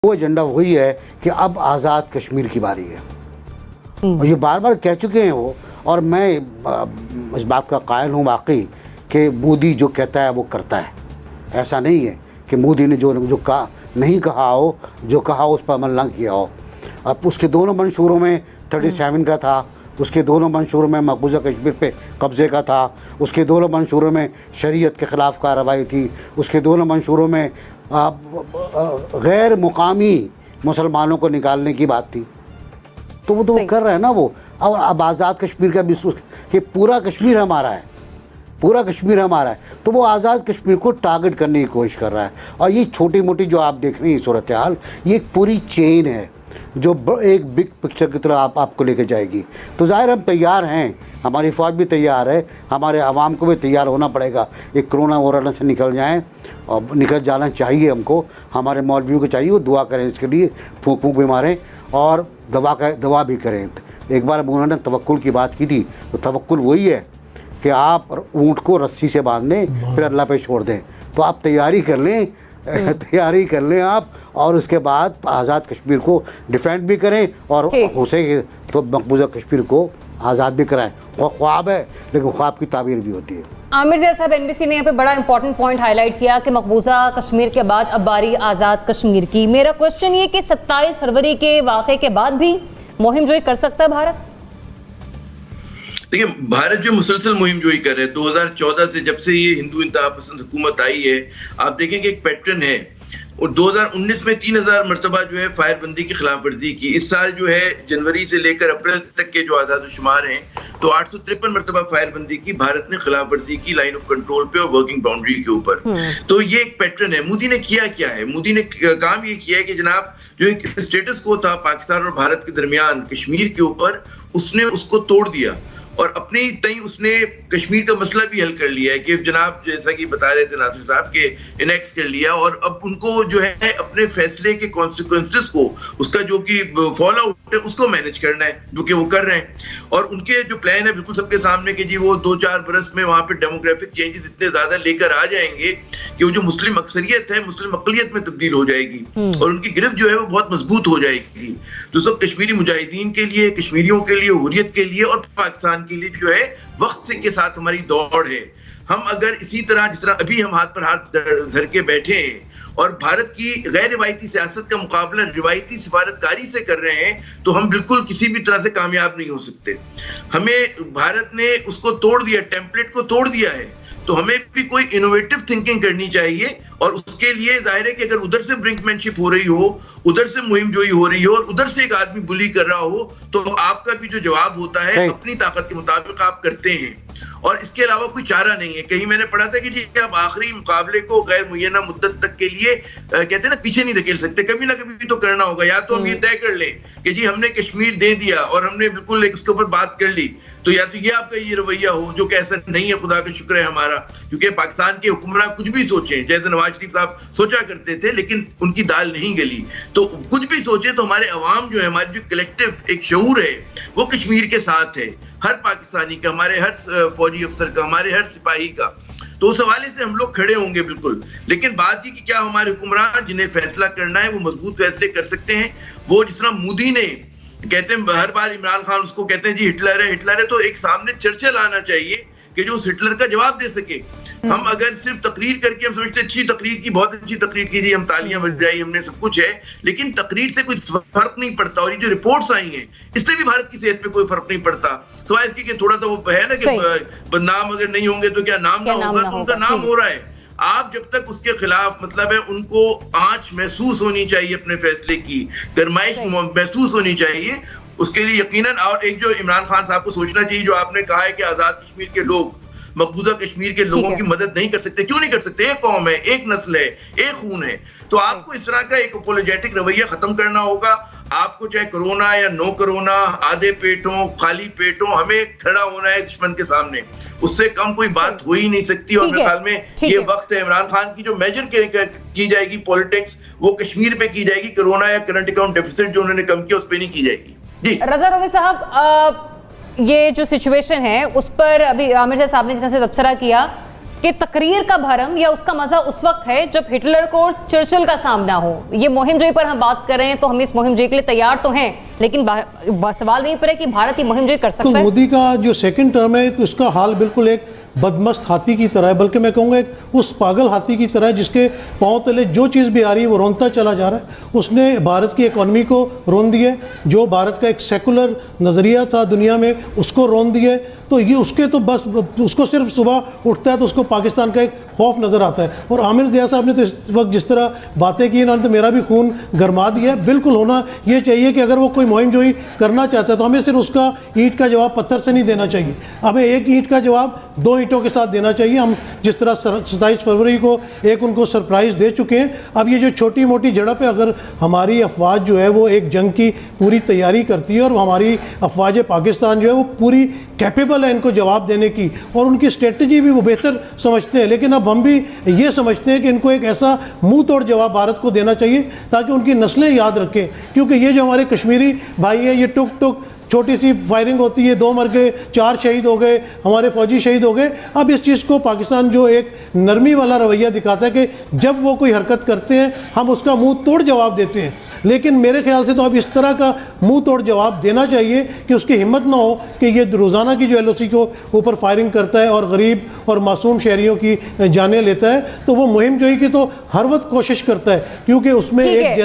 वो एजेंडा वही है कि अब आज़ाद कश्मीर की बारी है और ये बार बार कह चुके हैं वो। और मैं इस बात का कायल हूँ वाकई कि मोदी जो कहता है वो करता है। ऐसा नहीं है कि मोदी ने जो कहा नहीं कहा हो, जो कहा उस पर अमल ना किया हो। अब उसके दोनों मंशूरों में 37 का था, उसके दोनों मंशूरों में मकबूजा कश्मीर पे कब्ज़े का था, उसके दोनों मंशूरों में शरीयत के ख़िलाफ़ कार्रवाई थी, उसके दोनों मंशूरों में गैर मुकामी मुसलमानों को निकालने की बात थी। तो वो कर रहे हैं ना वो। और अब आज़ाद कश्मीर का भी कि पूरा कश्मीर हमारा है, पूरा कश्मीर हमारा है, तो वो आज़ाद कश्मीर को टारगेट करने की कोशिश कर रहा है। और ये छोटी मोटी जो आप देख रही हैं सूरत हाल, ये एक पूरी चेन है जो एक बिग पिक्चर की तरह आपको लेके जाएगी। तो ज़ाहिर हम तैयार हैं, हमारी फ़ौज भी तैयार है, हमारे आवाम को भी तैयार होना पड़ेगा। एक कोरोना वोरोना से निकल जाएं और निकल जाना चाहिए हमको, हमारे मौलवियों को चाहिए वो दुआ करें इसके लिए, फूंक फूंक भी मारें और दवा भी करें। एक बार उन्होंने तवक्कुल की बात की थी, तो तवक्कुल वही है कि आप ऊँट को रस्सी से बांध दें फिर अल्लाह पे छोड़ दें। तो आप तैयारी कर लें आप, और उसके बाद आज़ाद कश्मीर को डिफेंड भी करें और हो सके तो मकबूजा कश्मीर को आज़ाद भी कराएं। वो ख्वाब है लेकिन ख्वाब की ताबीर भी होती है। आमिर ज़िया साहब, एनबीसी ने यहाँ पे बड़ा इंपॉर्टेंट पॉइंट हाईलाइट किया कि मकबूजा कश्मीर के बाद अब बारी आज़ाद कश्मीर की। मेरा क्वेश्चन ये कि 27 फरवरी के वाक़े के बाद भी मुहिम जोई कर सकता है भारत? देखिए, भारत जो मुसलसल मुहिम जोई कर रहे हैं 2014 से, जब से ये हिंदू इंतहा पसंद हुकूमत आई है, आप देखेंगे एक पैटर्न है। और 2019 में 3000 मरतबा जो है फायरबंदी की खिलाफ वर्जी की। इस साल जो है जनवरी से लेकर अप्रैल तक के जो आज़ाद शुमार हैं, तो 853 मरतबा फायरबंदी की भारत ने खिलाफ वर्जी की लाइन ऑफ कंट्रोल पे और वर्किंग बाउंड्री के ऊपर। तो ये एक पैटर्न है। मोदी ने किया क्या है? मोदी ने काम ये किया है कि जनाब जो एक स्टेटस को था पाकिस्तान और भारत के दरमियान कश्मीर के ऊपर, उसने उसको तोड़ दिया और अपने तई उसने कश्मीर का मसला भी हल कर लिया है कि जनाब जैसा कि बता रहे थे नासिर साहब के इनेक्स कर लिया। और अब उनको जो है अपने फैसले के कॉन्सिक्वेंसेस को, उसका जो कि फॉल आउट है उसको मैनेज करना है, जो कि वो कर रहे हैं। और उनके जो प्लान है बिल्कुल सबके सामने कि जी वो 2-4 बरस में वहां पे डेमोग्राफिक चेंजेस इतने ज्यादा लेकर आ जाएंगे कि वो जो मुस्लिम अक्सरियत है मुस्लिम अकलियत में तब्दील हो जाएगी और उनकी गिरफ्त जो है वो बहुत मजबूत हो जाएगी। तो सब कश्मीरी मुजाहिदीन के लिए, कश्मीरियों के लिए, हुर्रियत के लिए और पाकिस्तान के लिए जो है वक्त से के साथ हमारी दौड़ है। हम अगर इसी तरह जिस तरह अभी हम हाथ पर हाथ धर के बैठे हैं और भारत की गैर रिवायती सियासत का मुकाबला रिवायती सिफारतकारी से कर रहे हैं, तो हम बिल्कुल किसी भी तरह से कामयाब नहीं हो सकते। हमें भारत ने उसको तोड़ दिया, टेम्पलेट को तोड़ दिया है, तो हमें भी कोई इनोवेटिव थिंकिंग करनी चाहिए। और उसके लिए जाहिर है कि अगर उधर से ब्रिंकमैनशिप हो रही हो, उधर से मुहिम जोई हो रही हो और उधर से एक आदमी बुली कर रहा हो, तो आपका भी जो जवाब होता है अपनी ताकत के मुताबिक आप करते हैं और इसके अलावा कोई चारा नहीं है। कहीं मैंने पढ़ा था कि जी आप आखिरी मुकाबले को गैर मुय्यना मुद्दत तक के लिए कहते हैं ना पीछे नहीं धकेल सकते, कभी ना कभी तो करना होगा। या तो हम ये तय कर लें कि जी हमने कश्मीर दे दिया और हमने बिल्कुल उसके ऊपर बात कर ली, तो या तो ये आपका ये रवैया हो, जो कि ऐसा नहीं है, खुदा का शुक्र है हमारा, क्योंकि पाकिस्तान के हुक्मरान कुछ भी सोचे, जैसे नवाज शरीफ साहब सोचा करते थे लेकिन उनकी दाल नहीं गली, तो कुछ भी सोचे तो हमारे अवाम जो है, हमारी जो कलेक्टिव एक शऊर है वो कश्मीर के साथ है, हर पाकिस्तानी का, हमारे हर फौजी अफसर का, हमारे हर सिपाही का। तो उस हवाले से हम लोग खड़े होंगे बिल्कुल। लेकिन बात ये कि क्या हमारे हुक्मरान जिन्हें फैसला करना है वो मजबूत फैसले कर सकते हैं? वो जिस तरह मोदी ने कहते हैं हर बार इमरान खान उसको कहते हैं जी हिटलर है, हिटलर है, तो एक सामने चर्चा लाना चाहिए कि जो उस हिटलर का जवाब दे सके। हम अगर सिर्फ तकरीर करके हम समझते अच्छी तकरीर की, बहुत अच्छी तकरीर की जी, हम तालियां बजाई, हमने सब कुछ है, लेकिन तकरीर से कोई फर्क नहीं पड़ता। और ये जो रिपोर्ट्स आई हैं इससे भी भारत की सेहत पे कोई फर्क नहीं पड़ता। तो ऐसे कि थोड़ा सा वो है ना कि बदनाम अगर नहीं होंगे तो क्या नाम ना होगा, तो उनका नाम हो रहा है। आप जब तक उसके खिलाफ मतलब है उनको आंच महसूस होनी चाहिए, अपने फैसले की गरमाइश महसूस होनी चाहिए, उसके लिए यकीनन। और एक जो इमरान खान साहब को सोचना चाहिए, जो आपने कहा है कि आजाद कश्मीर के लोग मकबूजा कश्मीर के लोगों की मदद नहीं कर सकते। क्यों नहीं कर सकते? एक कौम है, एक नस्ल है, एक खून है। तो आपको इस तरह का एक अपोलोजेटिक रवैया खत्म करना होगा। आपको चाहे कोरोना या नो कोरोना, आधे पेट हो, खाली पेट हो, हमें खड़ा होना है दुश्मन के सामने। उससे कम कोई बात हो ही नहीं सकती। और मेरे ख्याल में ये वक्त है इमरान खान की जो मेजर की जाएगी पॉलिटिक्स, वो कश्मीर पे की जाएगी। कोरोना या करंट अकाउंट डेफिसिट जो उन्होंने कम किया उस पर नहीं की जाएगी। जी रजा रवी साहब, ये जो सिचुएशन है उस पर अभी आमिर साहब ने जिस तरह से तबसरा किया कि तकरीर का भरम या उसका मजा उस वक्त है जब हिटलर को और चर्चिल का सामना हो। ये मुहिम जोई पर हम बात कर रहे हैं तो हम इस मुहिम जोई के लिए तैयार तो हैं, लेकिन सवाल नहीं पर है कि भारत ये मुहिम जोई कर सकता है। मोदी का जो सेकंड टर्म है तो उसका हाल बिल्कुल एक बदमस्त हाथी की तरह है, बल्कि मैं कहूँगा एक उस पागल हाथी की तरह है जिसके पाँव तले जो चीज़ भी आ रही है वो रोनता चला जा रहा है। उसने भारत की इकॉनमी को रोन दिया, जो भारत का एक सेकुलर नज़रिया था दुनिया में उसको रोन दिया। तो ये उसके तो बस उसको सिर्फ सुबह उठता है तो उसको पाकिस्तान का एक खौफ नज़र आता है। और आमिर ज़िया साहब ने तो इस वक्त जिस तरह बातें की इन्होंने तो मेरा भी खून गरमा दिया है। बिल्कुल होना ये चाहिए कि अगर वो कोई मुहिम जोई करना चाहता है तो हमें सिर्फ उसका ईंट का जवाब पत्थर से नहीं देना चाहिए, हमें एक ईंट का जवाब 2 ईंटों के साथ देना चाहिए। हम जिस तरह 27 फरवरी को एक उनको सरप्राइज़ दे चुके हैं, अब ये जो छोटी मोटी झड़प है, अगर हमारी अफवाज जो है वो एक जंग की पूरी तैयारी करती है और हमारी अफवाज पाकिस्तान जो है वो पूरी कैपेबल है इनको जवाब देने की और उनकी स्ट्रेटजी भी वो बेहतर समझते हैं, लेकिन अब हम भी ये समझते हैं कि इनको एक ऐसा मुंह तोड़ जवाब भारत को देना चाहिए ताकि उनकी नस्लें याद रखें। क्योंकि ये जो हमारे कश्मीरी भाई है, ये टुक टुक छोटी सी फायरिंग होती है, 2 मर गए, 4 शहीद हो गए, हमारे फौजी शहीद हो गए। अब इस चीज़ को पाकिस्तान जो एक नरमी वाला रवैया दिखाता है कि जब वो कोई हरकत करते हैं हम उसका मुंह तोड़ जवाब देते हैं, लेकिन मेरे ख्याल से तो अब इस तरह का मुंह तोड़ जवाब देना चाहिए कि उसकी हिम्मत ना हो कि ये रोज़ाना की जो LOC को ऊपर फायरिंग करता है और गरीब और मासूम शहरियों की जानें लेता है, तो वो मुहिम जोई की तो हर वक्त कोशिश करता है क्योंकि उसमें एक